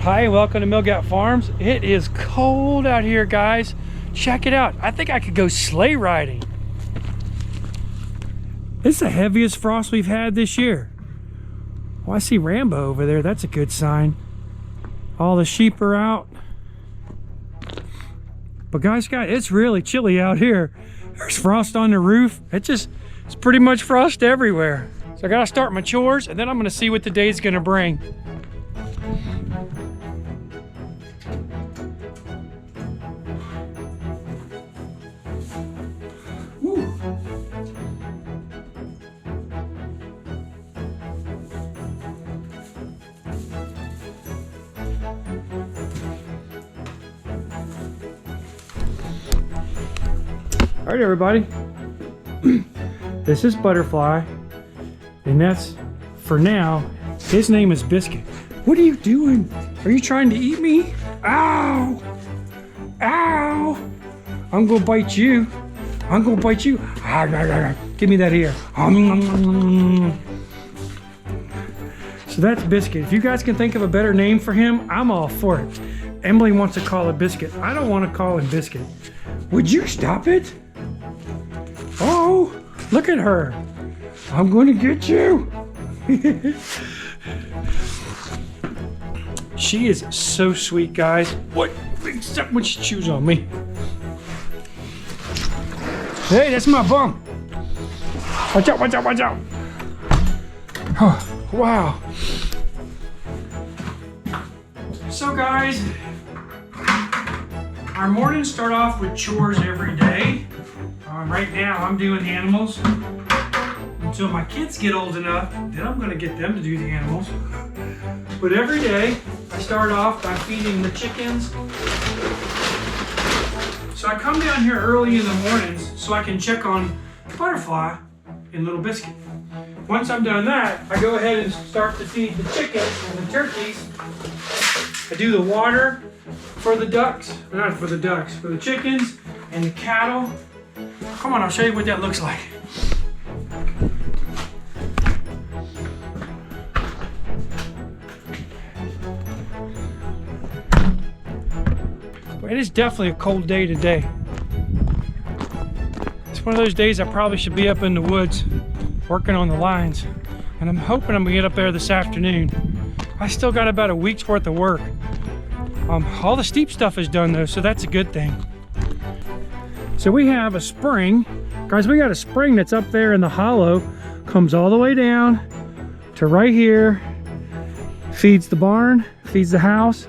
Hi, welcome to Milgat Farms. It is cold out here, guys. Check it out. I think I could go sleigh riding. This is the heaviest frost we've had this year. Oh, I see Rambo over there. That's a good sign. All the sheep are out. But guys, it's really chilly out here. There's frost on the roof. It's pretty much frost everywhere. So I gotta start my chores, and then I'm gonna see what the day's gonna bring. Woo. All right, everybody. This is Butterfly, and that's, for now, his name is Biscuit. What are you doing? Are you trying to eat me? Ow! Ow! I'm gonna bite you. I'm gonna bite you. Give me that ear. So that's Biscuit. If you guys can think of a better name for him, I'm all for it. Emily wants to call it Biscuit. I don't want to call him Biscuit. Would you stop it? Oh, look at her. I'm going to get you. She is so sweet, guys. What? Except when she chews on me. Hey, that's my bum. Watch out, watch out, watch out. Oh, wow. So, guys, our mornings start off with chores every day. Right now, I'm doing the animals until my kids get old enough. Then I'm going to get them to do the animals. But every day, I start off by feeding the chickens. So I come down here early in the mornings so I can check on Butterfly and Little Biscuit. Once I'm done that, I go ahead and start to feed the chickens and the turkeys. I do the water for the ducks, not for the ducks, for the chickens and the cattle. Come on, I'll show you what that looks like. But it is definitely a cold day today. It's one of those days I probably should be up in the woods working on the lines. And I'm hoping I'm gonna get up there this afternoon. I still got about a week's worth of work. All the steep stuff is done though, so that's a good thing. So we have a spring. Guys, we got a spring that's up there in the hollow, comes all the way down to right here, feeds the barn, feeds the house,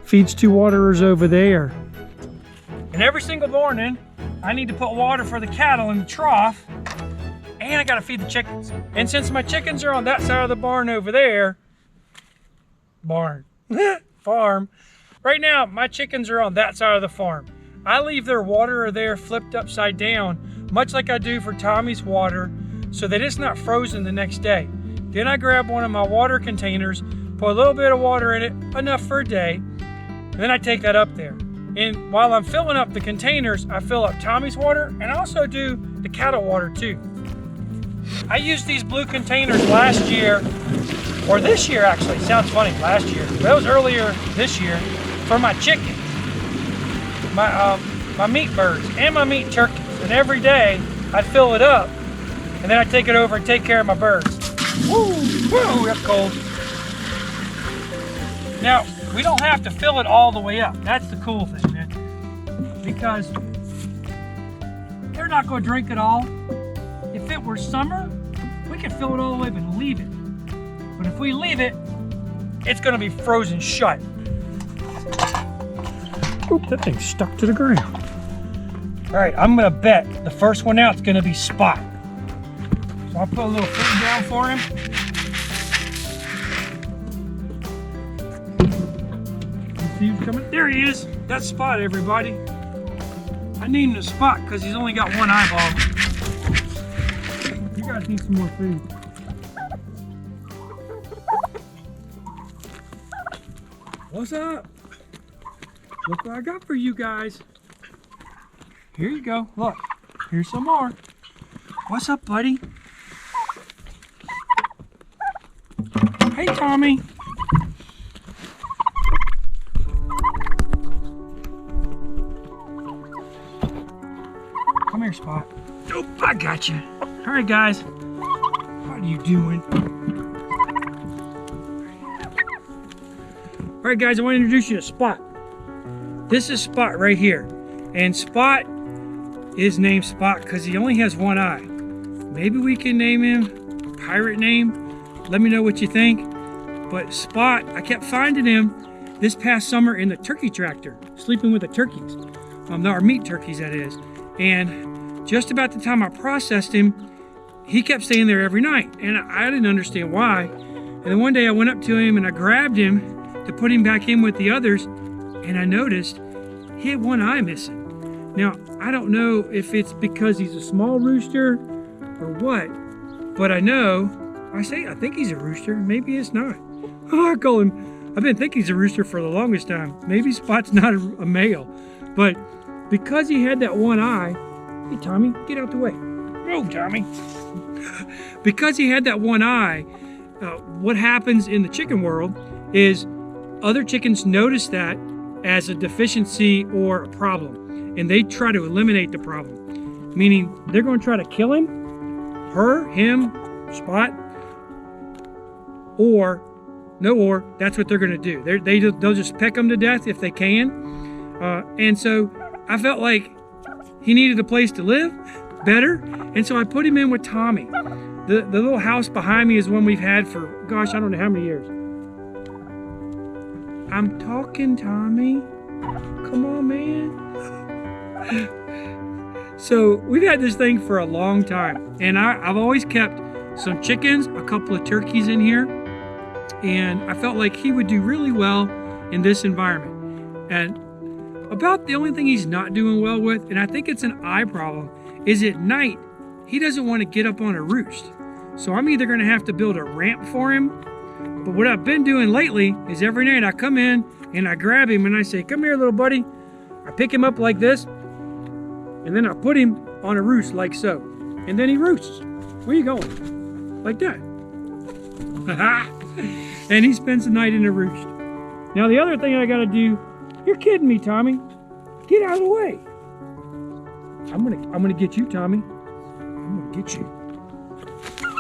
feeds two waterers over there. And every single morning, I need to put water for the cattle in the trough, and I gotta feed the chickens. And since my chickens are on that side of the barn over there, farm, right now, my chickens are on that side of the farm. I leave their water there flipped upside down, much like I do for Tommy's water, so that it's not frozen the next day. Then I grab one of my water containers, put a little bit of water in it, enough for a day, and then I take that up there. And while I'm filling up the containers, I fill up Tommy's water, and I also do the cattle water too. I used these blue containers last year, or this year actually, sounds funny, last year, but that was earlier this year, for my chickens. My meat birds and my meat turkeys, and every day I'd fill it up and then I'd take it over and take care of my birds. Woo, woo, that's cold. Now, we don't have to fill it all the way up. That's the cool thing, man, because they're not going to drink it all. If it were summer, we could fill it all the way up and leave it. But if we leave it, it's going to be frozen shut. Oop, that thing's stuck to the ground. All right, I'm gonna bet the first one out is gonna be Spot. So I'll put a little food down for him. Let's see who's coming. There he is. That's Spot, everybody. I named him Spot because he's only got one eyeball. You guys need some more food. What's up? Look what I got for you guys. Here you go. Look, here's some more. What's up, buddy? Hey, Tommy. here, Spot. Nope, I got you. All right, guys. What are you doing? All right, guys, I want to introduce you to Spot. This is Spot right here. And Spot is named Spot because he only has one eye. Maybe we can name him a pirate name. Let me know what you think. But Spot, I kept finding him this past summer in the turkey tractor, sleeping with the turkeys. Our meat turkeys, that is. And just about the time I processed him, he kept staying there every night. And I didn't understand why. And then one day I went up to him and I grabbed him to put him back in with the others. And I noticed he had one eye missing. Now, I don't know if it's because he's a small rooster or what, but I think he's a rooster. Maybe it's not. Oh, I've been thinking he's a rooster for the longest time. Maybe Spot's not a male, but because he had that one eye, hey Tommy, get out the way. No, Tommy. Because he had that one eye, what happens in the chicken world is other chickens notice that as a deficiency or a problem, and they try to eliminate the problem. Meaning they're going to try to kill him, her, him, Spot, or that's what they're going to do. They'll just peck him to death if they can. And so I felt like he needed a place to live better, and so I put him in with Tommy. The little house behind me is one we've had for, gosh, I don't know how many years. I'm talking, Tommy. Come on, man. So we've had this thing for a long time, and I've always kept some chickens, a couple of turkeys in here, and I felt like he would do really well in this environment. And about the only thing he's not doing well with, and I think it's an eye problem, is at night he doesn't want to get up on a roost. So I'm either going to have to build a ramp for him, but what I've been doing lately is every night I come in and I grab him and I say, come here, little buddy. I pick him up like this, and then I put him on a roost like so. And then he roosts. Where you going? Like that. And he spends the night in a roost. Now the other thing I gotta do, you're kidding me, Tommy. Get out of the way. I'm gonna get you, Tommy. I'm gonna get you.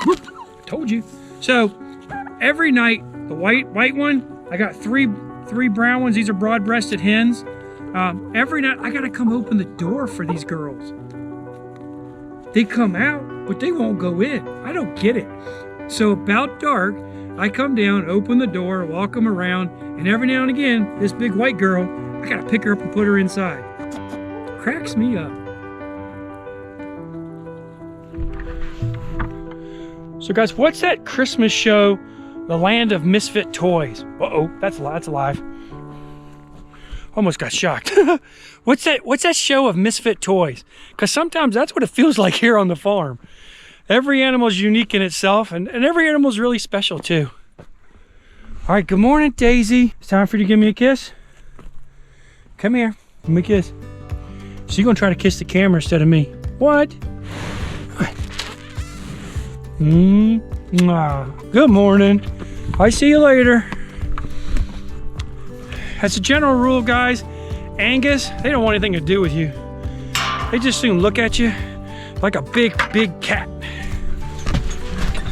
Whoop, told you. So every night, the white one, I got three brown ones. These are broad-breasted hens. Every night I gotta come open the door for these girls. They come out, but they won't go in. I don't get it. So about dark, I come down, open the door, walk them around, and every now and again, this big white girl, I gotta pick her up and put her inside. Cracks me up. So guys, what's that Christmas show, The Land of Misfit Toys? Uh-oh, that's alive. Almost got shocked. What's that show of misfit toys? Because sometimes that's what it feels like here on the farm. Every animal is unique in itself, and every animal is really special too. All right, good morning, Daisy. It's time for you to give me a kiss. Come here, give me a kiss. So you're gonna try to kiss the camera instead of me. What? Good morning. I see you later. As a general rule, guys, Angus, they don't want anything to do with you. They just soon look at you like a big cat.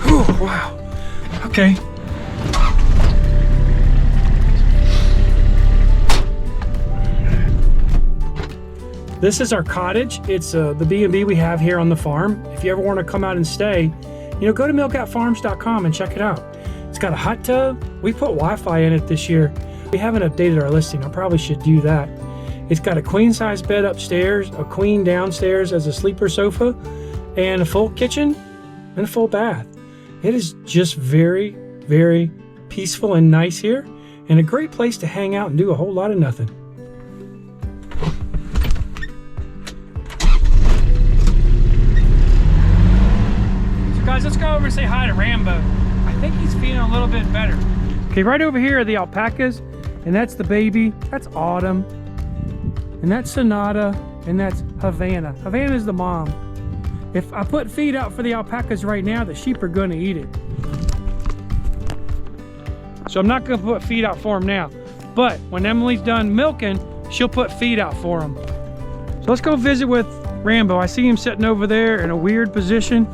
Oh, wow. Okay. This is our cottage. It's the B&B we have here on the farm. If you ever want to come out and stay, go to milkoutfarms.com and check it out. It's got a hot tub. We put Wi-Fi in it this year. We haven't updated our listing. I probably should do that. It's got a queen size bed upstairs, a queen downstairs as a sleeper sofa, and a full kitchen and a full bath. It is just very, very peaceful and nice here, and a great place to hang out and do a whole lot of nothing. So guys, let's go over and say hi to Rambo. I think he's feeling a little bit better. Okay, right over here are the alpacas. And that's the baby, that's Autumn, and that's Sonata, and that's Havana. Havana's the mom. If I put feed out for the alpacas right now, the sheep are gonna eat it. So I'm not gonna put feed out for them now. But when Emily's done milking, she'll put feed out for them. So let's go visit with Rambo. I see him sitting over there in a weird position.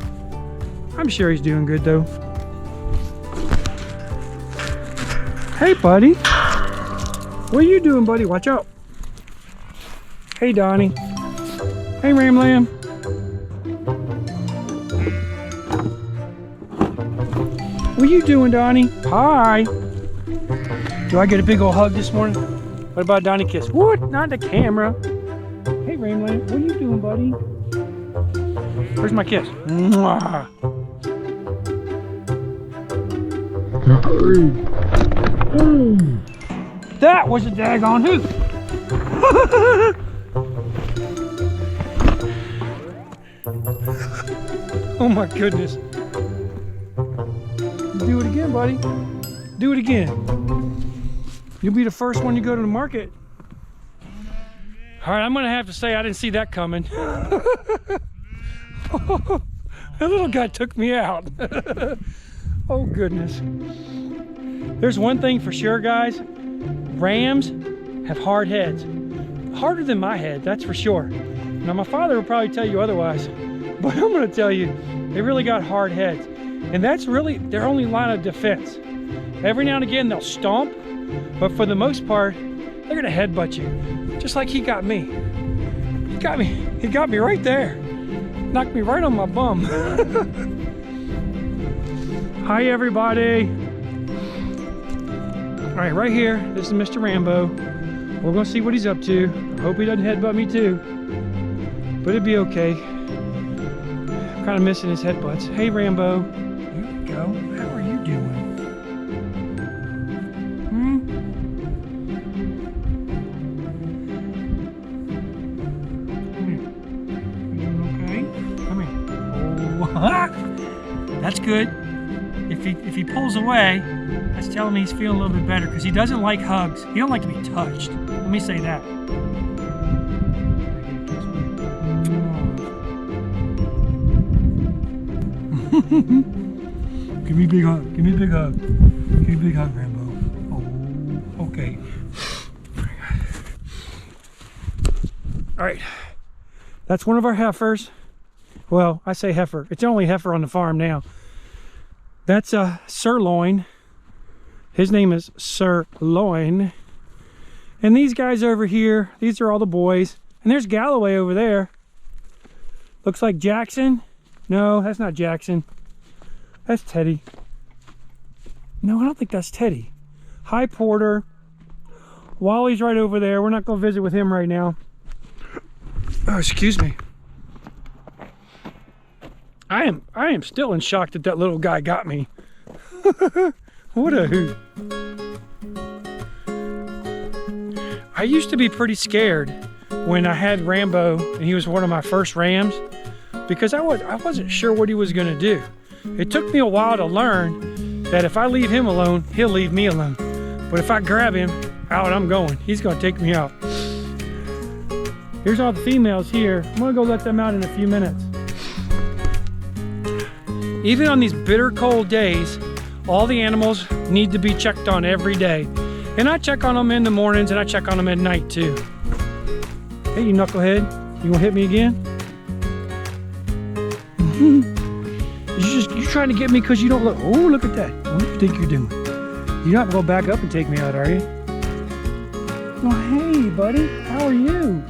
I'm sure he's doing good though. Hey, buddy. What are you doing, buddy? Watch out. Hey, Donnie. Hey, Ram Lamb. What are you doing, Donnie? Hi. Do I get a big old hug this morning? What about Donnie kiss? What? Not the camera. Hey, Ram Lamb. What are you doing, buddy? Where's my kiss? Mwah. That was a daggone hoot. Oh my goodness. Do it again, buddy. Do it again. You'll be the first one to go to the market. All right, I'm gonna have to say I didn't see that coming. That little guy took me out. Oh goodness. There's one thing for sure, guys. Rams have hard heads. Harder than my head, that's for sure. Now my father will probably tell you otherwise, but I'm gonna tell you, they really got hard heads. And that's really their only line of defense. Every now and again they'll stomp, but for the most part, they're gonna headbutt you. Just like he got me. He got me right there. Knocked me right on my bum. Hi everybody. All right, right here, this is Mr. Rambo. We're gonna see what he's up to. Hope he doesn't headbutt me too, but it'd be okay. I'm kind of missing his headbutts. Hey Rambo. Here we go. How are you doing? Come here. You doing okay? Come here. Oh, that's good. If he pulls away, that's telling me he's feeling a little bit better because he doesn't like hugs. He don't like to be touched. Let me say that. Give me a big hug. Give me a big hug. Give me a big hug, Rambo. Oh, okay. All right. That's one of our heifers. Well, I say heifer. It's the only heifer on the farm now. That's a sirloin. His name is Sirloin. And these guys over here, these are all the boys. And there's Galloway over there. Looks like Jackson. No, that's not Jackson. That's Teddy. No, I don't think that's Teddy. Hi, Porter. Wally's right over there. We're not going to visit with him right now. Oh, excuse me. I am still in shock that that little guy got me. What a hoot. I used to be pretty scared when I had Rambo and he was one of my first rams because I wasn't sure what he was going to do. It took me a while to learn that if I leave him alone, he'll leave me alone. But if I grab him, out I'm going. He's going to take me out. Here's all the females here. I'm going to go let them out in a few minutes. Even on these bitter cold days, all the animals need to be checked on every day. And I check on them in the mornings and I check on them at night too. Hey, you knucklehead, you gonna hit me again? You trying to get me because you don't look. Oh, look at that. What do you think you're doing? You're not gonna back up and take me out, are you? Well, hey, buddy, how are you?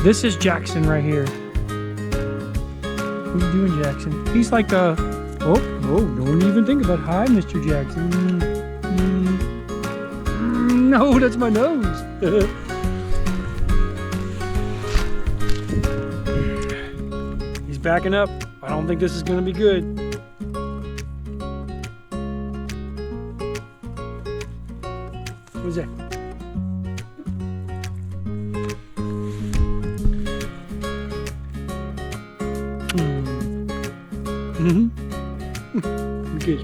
This is Jackson right here. What are you doing, Jackson? He's like a, don't even think about it. Hi, Mr. Jackson. No, that's my nose. He's backing up. I don't think this is going to be good. What's that? Good.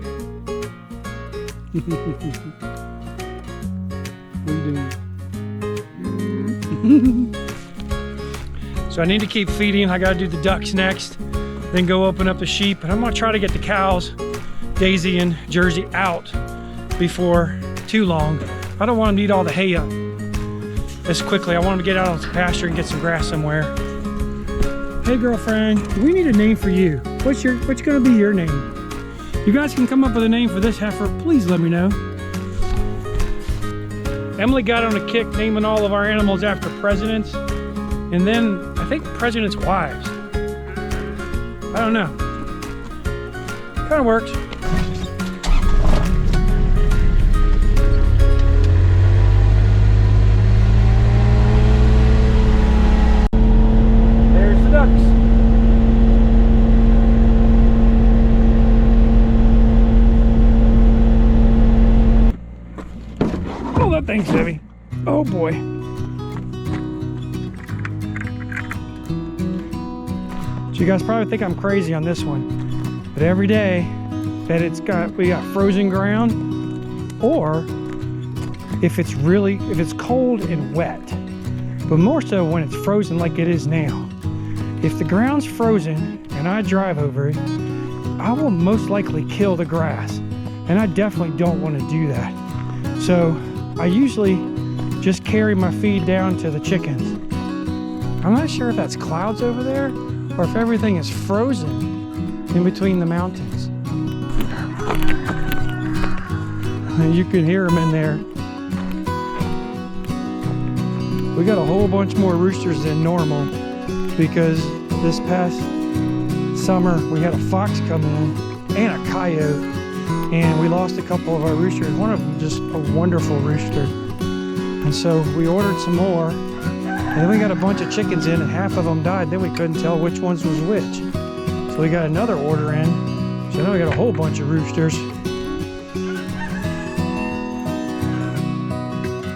What are you doing? So I need to keep feeding. I got to do the ducks next, then go open up the sheep. And I'm going to try to get the cows, Daisy and Jersey, out before too long. I don't want them to eat all the hay up as quickly. I want them to get out on the pasture and get some grass somewhere. Hey girlfriend, we need a name for you. What's gonna be your name? You guys can come up with a name for this heifer, please let me know. Emily got on a kick naming all of our animals after presidents, and then I think presidents' wives. I don't know. Kind of works. There's the ducks. Oh, that thing's heavy. Oh boy. So you guys probably think I'm crazy on this one, but every day that we got frozen ground, or if it's cold and wet, but more so when it's frozen like it is now. If the ground's frozen and I drive over it, I will most likely kill the grass, and I definitely don't want to do that. So I usually just carry my feed down to the chickens. I'm not sure if that's clouds over there or if everything is frozen in between the mountains. You can hear them in there. We got a whole bunch more roosters than normal because this past summer we had a fox come in and a coyote, and we lost a couple of our roosters. One of them just a wonderful rooster. And so we ordered some more, and then we got a bunch of chickens in and half of them died. Then we couldn't tell which ones was which. So we got another order in. So now we got a whole bunch of roosters.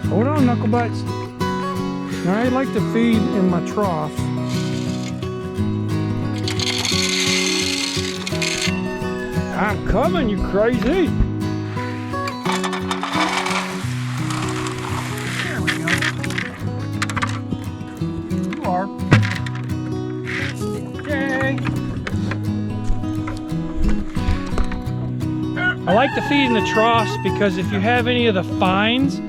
Hold on, knucklebutts. Now I like to feed in my troughs. I'm coming, you crazy. There we go. You are. Okay. I like to feed in the troughs because if you have any of the fines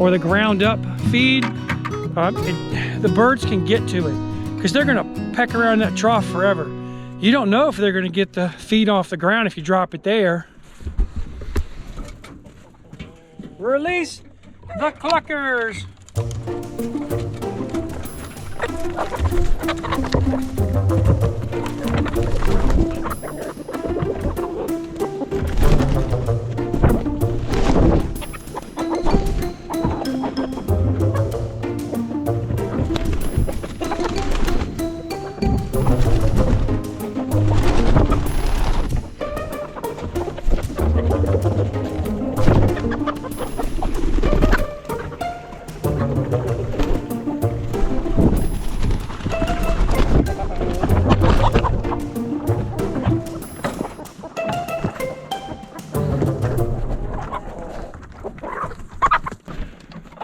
or the ground up feed, the birds can get to it because they're gonna peck around that trough forever. You don't know if they're gonna get the feed off the ground if you drop it there. Release the cluckers.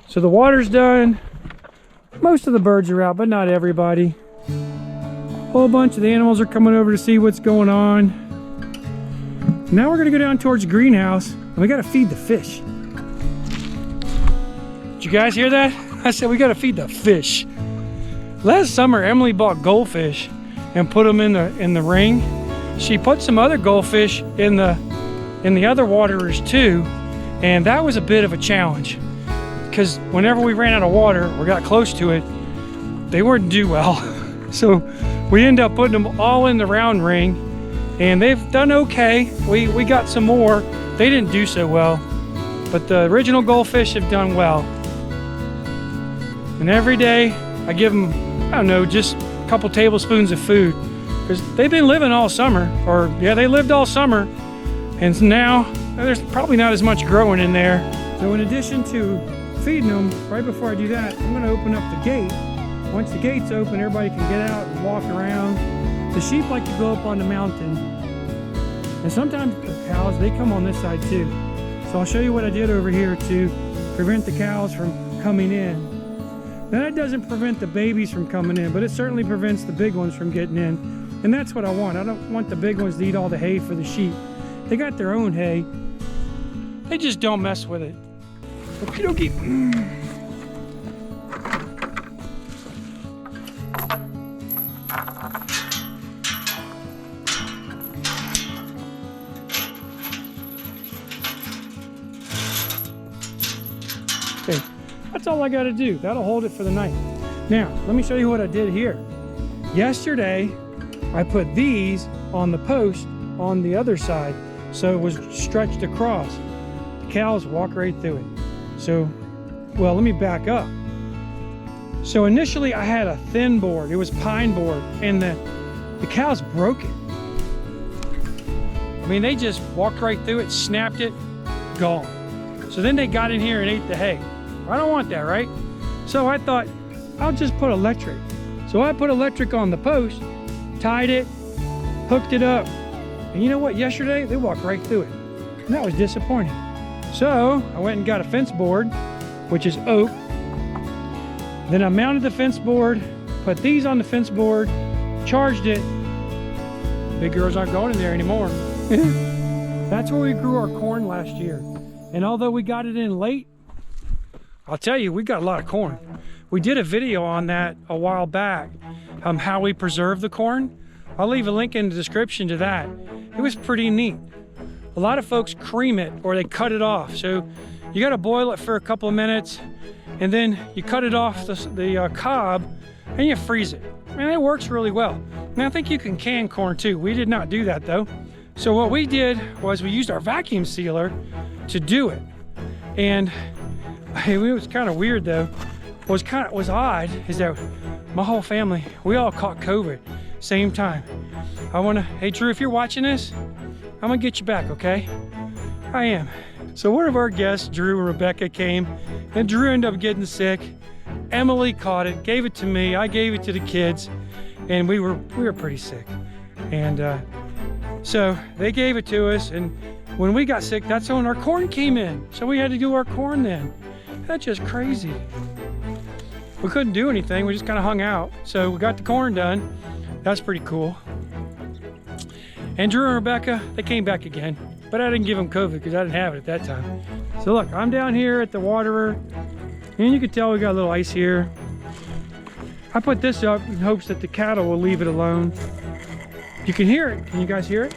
So the water's done. Most of the birds are out, but not everybody. A whole bunch of the animals are coming over to see what's going on. Now we're gonna go down towards the greenhouse and we gotta feed the fish. Did you guys hear that? I said we gotta feed the fish. Last summer, Emily bought goldfish and put them in the ring. She put some other goldfish in the other waterers too, and that was a bit of a challenge. Because whenever we ran out of water or got close to it, they wouldn't do well. So we ended up putting them all in the round ring, and they've done okay. We got some more. They didn't do so well, but the original goldfish have done well. And every day I give them, I don't know, just a couple tablespoons of food, because they've been living all summer, or yeah, they lived all summer, and now there's probably not as much growing in there. So in addition to feeding them, right before I do that, I'm going to open up the gate. Once the gate's open, everybody can get out and walk around. The sheep like to go up on the mountain, and sometimes the cows, they come on this side too. So I'll show you what I did over here to prevent the cows from coming in. Now that doesn't prevent the babies from coming in, but it certainly prevents the big ones from getting in, and that's what I want. I don't want the big ones to eat all the hay for the sheep. They got their own hay. They just don't mess with it. Okie dokie. all I got to do. That'll hold it for the night. Now, let me show you what I did here. Yesterday, I put these on the post on the other side, so it was stretched across. The cows walk right through it. So, well, let me back up. So initially I had a thin board. It was pine board, and the cows broke it. I mean, they just walked right through it, snapped it, gone. So then they got in here and ate the hay. I don't want that, right? So I thought, I'll just put electric. So I put electric on the post, tied it, hooked it up. And you know what? Yesterday, they walked right through it. And that was disappointing. So I went and got a fence board, which is oak. Then I mounted the fence board, put these on the fence board, charged it. Big girls aren't going in there anymore. That's where we grew our corn last year. And although we got it in late, I'll tell you, we got a lot of corn. We did a video on that a while back, how we preserve the corn. I'll leave a link in the description to that. It was pretty neat. A lot of folks cream it or they cut it off. So you gotta boil it for a couple of minutes, and then you cut it off the cob and you freeze it. And it works really well. And I think you can can corn too. We did not do that though. So what we did was we used our vacuum sealer to do it. And it was kind of weird though. What was odd is that my whole family, we all caught COVID same time. Hey Drew, if you're watching this, I'm gonna get you back, okay? I am. So one of our guests, Drew and Rebecca, came, and Drew ended up getting sick. Emily caught it, gave it to me, I gave it to the kids, and we were pretty sick. And so they gave it to us, and when we got sick, that's when our corn came in. So we had to do our corn then. That's just crazy. We couldn't do anything, we just kind of hung out. So we got the corn done. That's pretty cool. And Drew and Rebecca, they came back again, but I didn't give them COVID because I didn't have it at that time. So look, I'm down here at the waterer, and you can tell we got a little ice here. I put this up in hopes that the cattle will leave it alone. You can hear it. Can you guys hear it?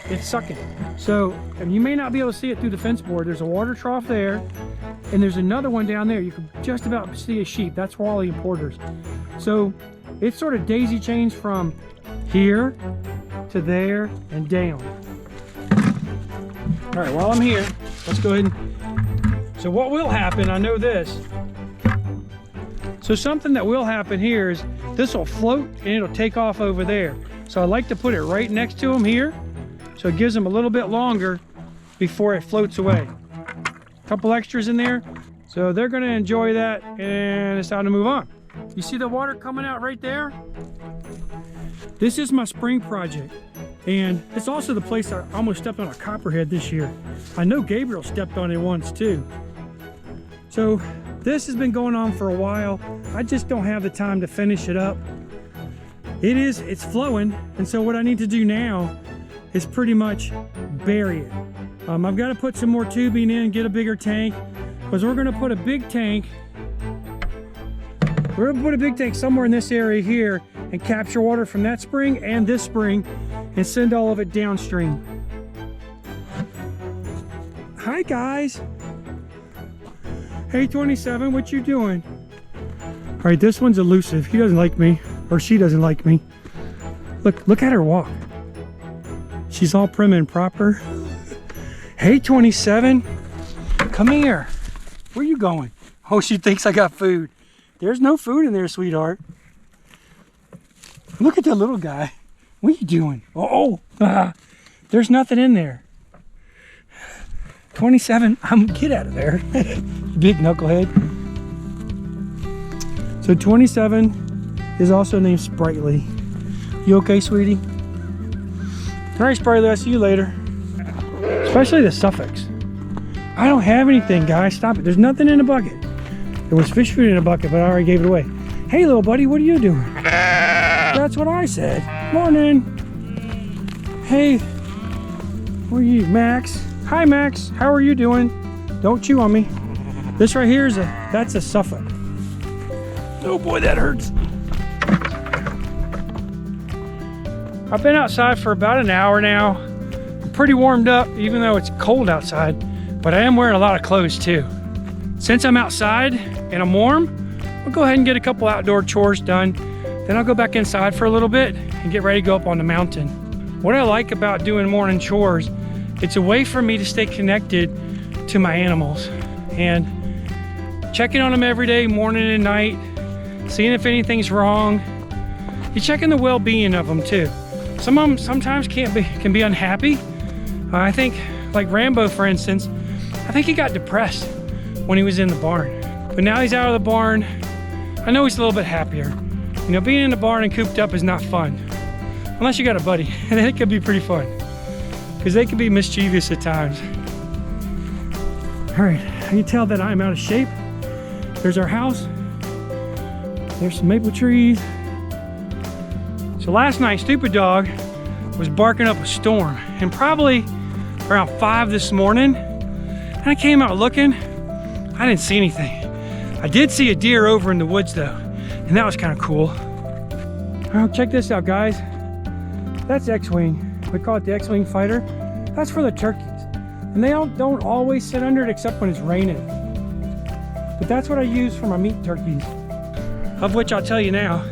It's sucking. So, and you may not be able to see it through the fence board. There's a water trough there, and there's another one down there. You can just about see a sheep. That's for all the importers. So it's sort of daisy chains from here to there and down. All right, while I'm here, let's go ahead and, so what will happen, I know this. So something that will happen here is this will float and it'll take off over there. So I like to put it right next to them here, so it gives them a little bit longer before it floats away. A couple extras in there, so they're gonna enjoy that, and it's time to move on. You see the water coming out right there? This is my spring project, and it's also the place I almost stepped on a copperhead this year. I know Gabriel stepped on it once too. So this has been going on for a while. I just don't have the time to finish it up. It's flowing, and so what I need to do now is pretty much bury it. I've got to put some more tubing in and get a bigger tank, because we're gonna put a big tank. We're gonna put a big tank somewhere in this area here and capture water from that spring and this spring and send all of it downstream. Hi guys. Hey 27, what you doing? All right, this one's elusive. He doesn't like me, or she doesn't like me. Look at her walk. She's all prim and proper. Hey 27, come here. Where you going? Oh, she thinks I got food. There's no food in there, sweetheart. Look at that little guy. What are you doing? There's nothing in there. 27, get out of there. Big knucklehead. So 27 is also named Sprightly. You okay, sweetie? All right, Sprightly, I'll see you later. Especially the suffix. I don't have anything, guys. Stop it. There's nothing in the bucket. There was fish food in a bucket, but I already gave it away. Hey, little buddy, what are you doing? That's what I said. Morning. Hey, where are you, Max? Hi, Max. How are you doing? Don't chew on me. This right here that's a Suffolk. Oh boy, that hurts. I've been outside for about an hour now. I'm pretty warmed up, even though it's cold outside, but I am wearing a lot of clothes too. Since I'm outside, and I'm warm, I'll go ahead and get a couple outdoor chores done. Then I'll go back inside for a little bit and get ready to go up on the mountain. What I like about doing morning chores, it's a way for me to stay connected to my animals and checking on them every day, morning and night, seeing if anything's wrong. You're checking the well-being of them too. Some of them sometimes can be unhappy. I think, like Rambo, for instance, I think he got depressed when he was in the barn. But now he's out of the barn, I know he's a little bit happier. You know, being in the barn and cooped up is not fun. Unless you got a buddy, and then it can be pretty fun. Because they can be mischievous at times. All right, you can tell that I'm out of shape. There's our house. There's some maple trees. So last night, Stupid Dog was barking up a storm, and probably around 5 this morning, and I came out looking, I didn't see anything. I did see a deer over in the woods though, and that was kind of cool. Oh, check this out, guys. That's X-Wing. We call it the X-Wing Fighter. That's for the turkeys. And they don't always sit under it except when it's raining. But that's what I use for my meat turkeys. Of which I'll tell you now,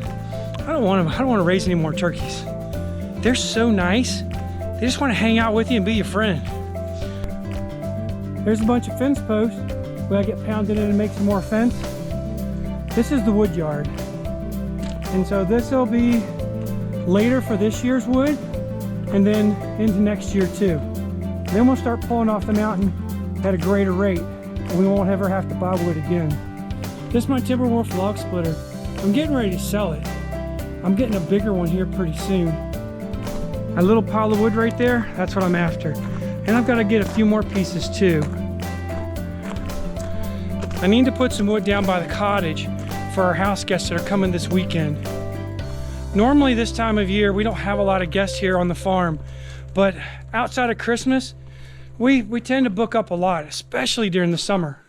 I don't want to raise any more turkeys. They're so nice. They just want to hang out with you and be your friend. There's a bunch of fence posts where I get pounded in and make some more fence. This is the wood yard. And so this will be later for this year's wood and then into next year too. Then we'll start pulling off the mountain at a greater rate and we won't ever have to buy wood again. This is my Timberwolf log splitter. I'm getting ready to sell it. I'm getting a bigger one here pretty soon. A little pile of wood right there, that's what I'm after. And I've got to get a few more pieces too. I need to put some wood down by the cottage for our house guests that are coming this weekend. Normally this time of year, we don't have a lot of guests here on the farm, but outside of Christmas, we tend to book up a lot, especially during the summer.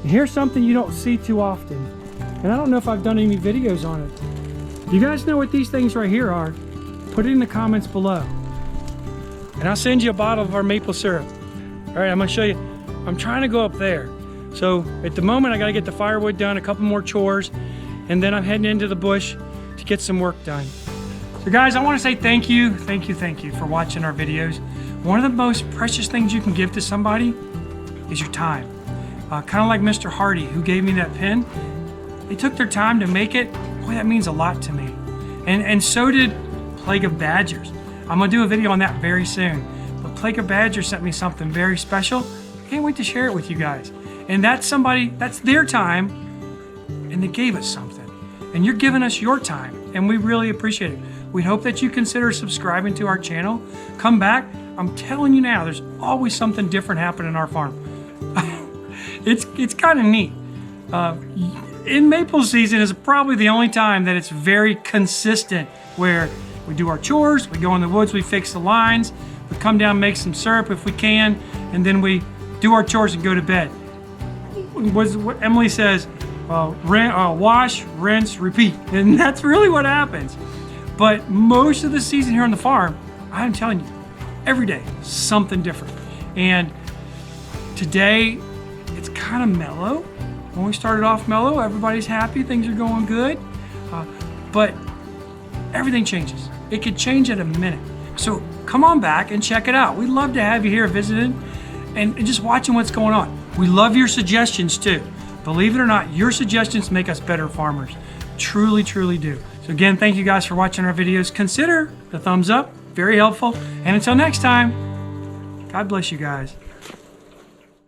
And here's something you don't see too often, and I don't know if I've done any videos on it. You guys know what these things right here are? Put it in the comments below, and I'll send you a bottle of our maple syrup. All right, I'm gonna show you. I'm trying to go up there. So at the moment, I gotta get the firewood done, a couple more chores, and then I'm heading into the bush to get some work done. So guys, I wanna say thank you for watching our videos. One of the most precious things you can give to somebody is your time. Kind of like Mr. Hardy, who gave me that pen. They took their time to make it. Boy, that means a lot to me. And so did Plague of Badgers. I'm gonna do a video on that very soon. But Plague of Badgers sent me something very special. I can't wait to share it with you guys. And that's somebody, that's their time, and they gave us something. And you're giving us your time, and we really appreciate it. We hope that you consider subscribing to our channel. Come back. I'm telling you now, there's always something different happening in our farm. It's kind of neat. In maple season is probably the only time that it's very consistent, where we do our chores, we go in the woods, we fix the lines, we come down, make some syrup if we can, and then we do our chores and go to bed. What Emily says, wash, rinse, repeat. And that's really what happens. But most of the season here on the farm, I'm telling you, every day, something different. And today, it's kind of mellow. When we started off mellow, everybody's happy, things are going good. But everything changes. It could change in a minute. So come on back and check it out. We'd love to have you here visiting and just watching what's going on. We love your suggestions too. Believe it or not, your suggestions make us better farmers. Truly, truly do. So again, thank you guys for watching our videos. Consider the thumbs up, very helpful. And until next time, God bless you guys.